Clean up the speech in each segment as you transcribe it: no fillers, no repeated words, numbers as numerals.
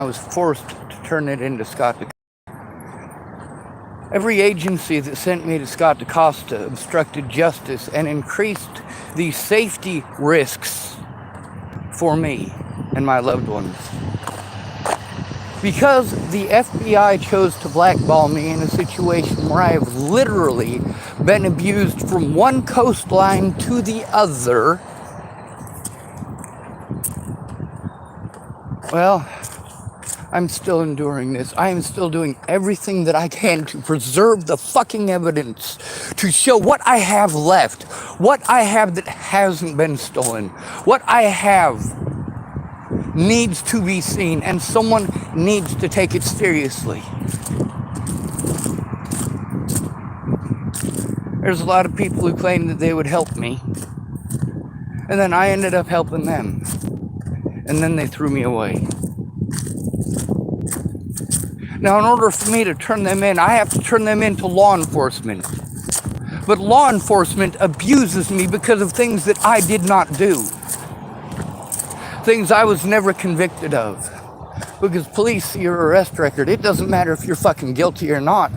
I was forced to turn it into Scott DaCosta. Every agency that sent me to Scott DaCosta obstructed justice and increased the safety risks for me and my loved ones. Because the FBI chose to blackball me in a situation where I have literally been abused from one coastline to the other, well, I'm still enduring this. I am still doing everything that I can to preserve the fucking evidence, to show what I have left, what I have that hasn't been stolen, what I have needs to be seen, and someone needs to take it seriously. There's a lot of people who claim that they would help me, and then I ended up helping them, and then they threw me away. Now, in order for me to turn them in, I have to turn them into law enforcement. But law enforcement abuses me because of things that I did not do. Things I was never convicted of. Because police see your arrest record. It doesn't matter if you're fucking guilty or not.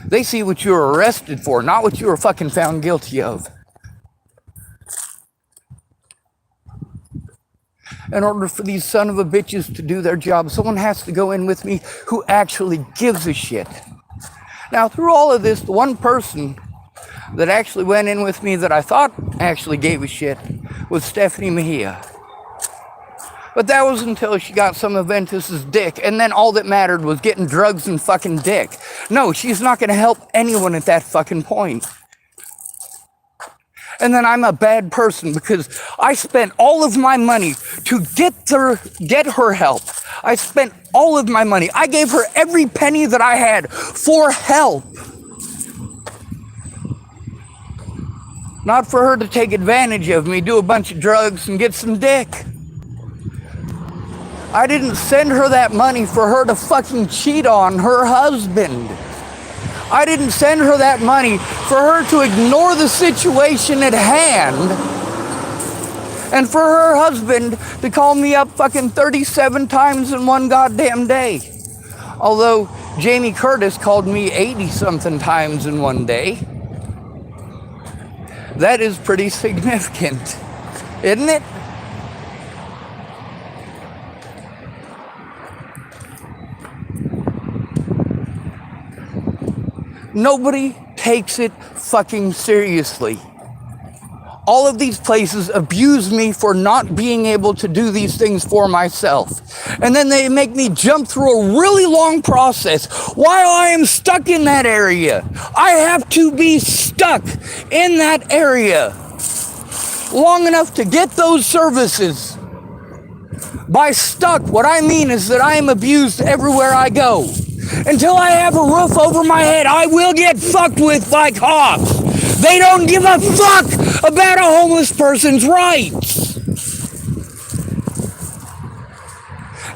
They see what you were arrested for, not what you were fucking found guilty of. In order for these son of a bitches to do their job, someone has to go in with me who actually gives a shit. Now, through all of this, the one person that actually went in with me that I thought actually gave a shit was Stephanie Mejia. But that was until she got some of Ventus's dick, and then all that mattered was getting drugs and fucking dick. No, she's not going to help anyone at that fucking point. And then I'm a bad person because I spent all of my money to get her help. I spent all of my money. I gave her every penny that I had for help. Not for her to take advantage of me, do a bunch of drugs, and get some dick. I didn't send her that money for her to fucking cheat on her husband. I didn't send her that money for her to ignore the situation at hand and for her husband to call me up fucking 37 times in one goddamn day. Although Jamie Curtis called me 80-something times in one day. That is pretty significant, isn't it? Nobody takes it fucking seriously. All of these places abuse me for not being able to do these things for myself. And then they make me jump through a really long process while I am stuck in that area. I have to be stuck in that area long enough to get those services. By stuck, what I mean is that I am abused everywhere I go. Until I have a roof over my head, I will get fucked with by cops. They don't give a fuck about a homeless person's rights.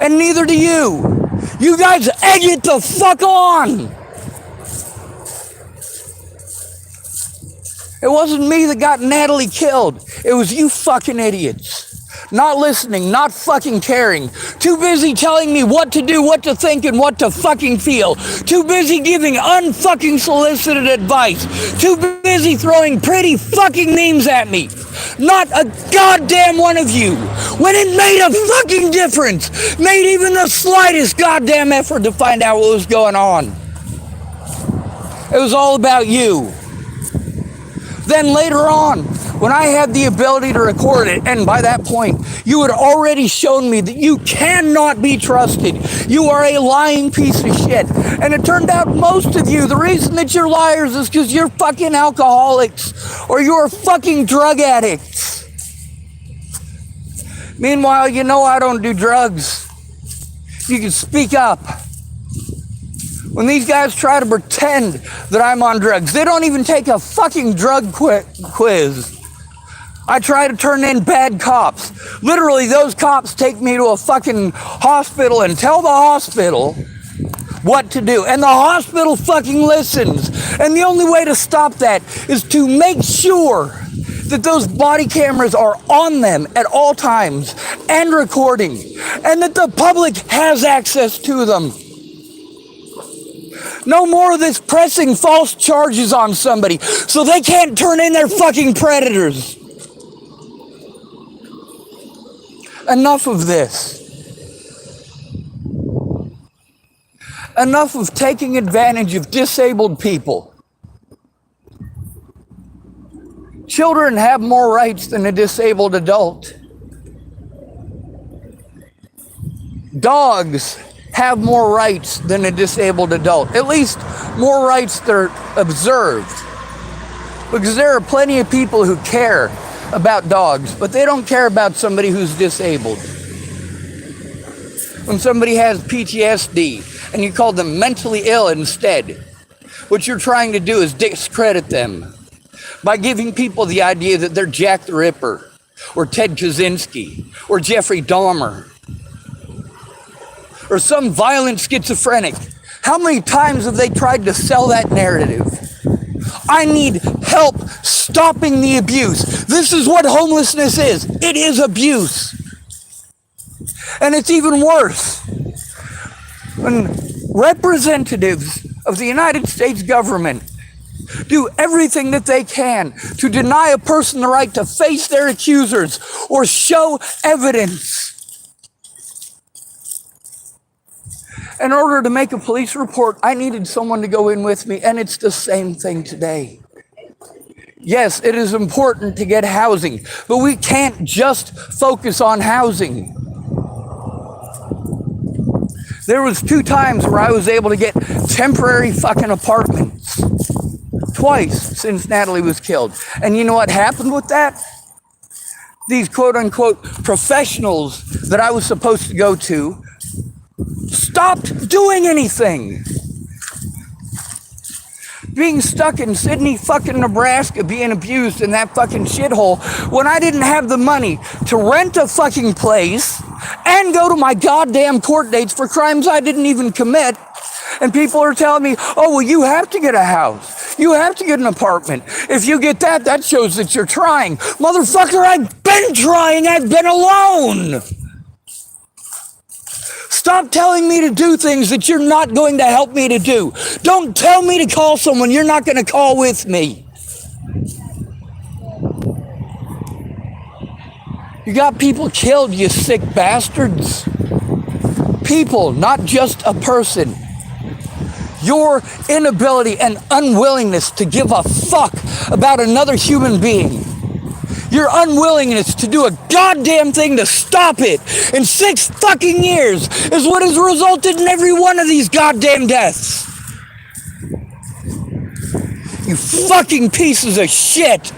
And neither do you. You guys egg it the fuck on. It wasn't me that got Natalie killed. It was you fucking idiots. Not listening, not fucking caring. Too busy telling me what to do, what to think, and what to fucking feel. Too busy giving unfucking solicited advice. Too busy throwing pretty fucking memes at me. Not a goddamn one of you, when it made a fucking difference, made even the slightest goddamn effort to find out what was going on. It was all about you. Then later on, when I had the ability to record it, and by that point, you had already shown me that you cannot be trusted. You are a lying piece of shit. And it turned out most of you, the reason that you're liars is because you're fucking alcoholics or you're fucking drug addicts. Meanwhile, you know I don't do drugs. You can speak up. When these guys try to pretend that I'm on drugs, they don't even take a fucking drug quiz. I try to turn in bad cops. Literally, those cops take me to a fucking hospital and tell the hospital what to do. And the hospital fucking listens. And the only way to stop that is to make sure that those body cameras are on them at all times and recording, and that the public has access to them. No more of this pressing false charges on somebody so they can't turn in their fucking predators. Enough of this. Enough of taking advantage of disabled people. Children have more rights than a disabled adult. Dogs have more rights than a disabled adult. At least more rights that are observed. Because there are plenty of people who care about dogs, but they don't care about somebody who's disabled. When somebody has PTSD and you call them mentally ill instead, what you're trying to do is discredit them by giving people the idea that they're Jack the Ripper, or Ted Kaczynski, or Jeffrey Dahmer, or some violent schizophrenic. How many times have they tried to sell that narrative? I need help stopping the abuse. This is what homelessness is. It is abuse. And it's even worse when representatives of the United States government do everything that they can to deny a person the right to face their accusers or show evidence. In order to make a police report, I needed someone to go in with me, and it's the same thing today. Yes, it is important to get housing, but we can't just focus on housing. There was 2 times where I was able to get temporary fucking apartments. Twice since Natalie was killed. And you know what happened with that? These quote-unquote professionals that I was supposed to go to stopped doing anything. Being stuck in Sydney fucking Nebraska, being abused in that fucking shithole when I didn't have the money to rent a fucking place and go to my goddamn court dates for crimes I didn't even commit. And people are telling me, oh, well, you have to get a house. You have to get an apartment. If you get that, that shows that you're trying. Motherfucker, I've been trying. I've been alone. Stop telling me to do things that you're not going to help me to do. Don't tell me to call someone you're not going to call with me. You got people killed, you sick bastards. People, not just a person. Your inability and unwillingness to give a fuck about another human being. Your unwillingness to do a goddamn thing to stop it in 6 fucking years is what has resulted in every one of these goddamn deaths. You fucking pieces of shit.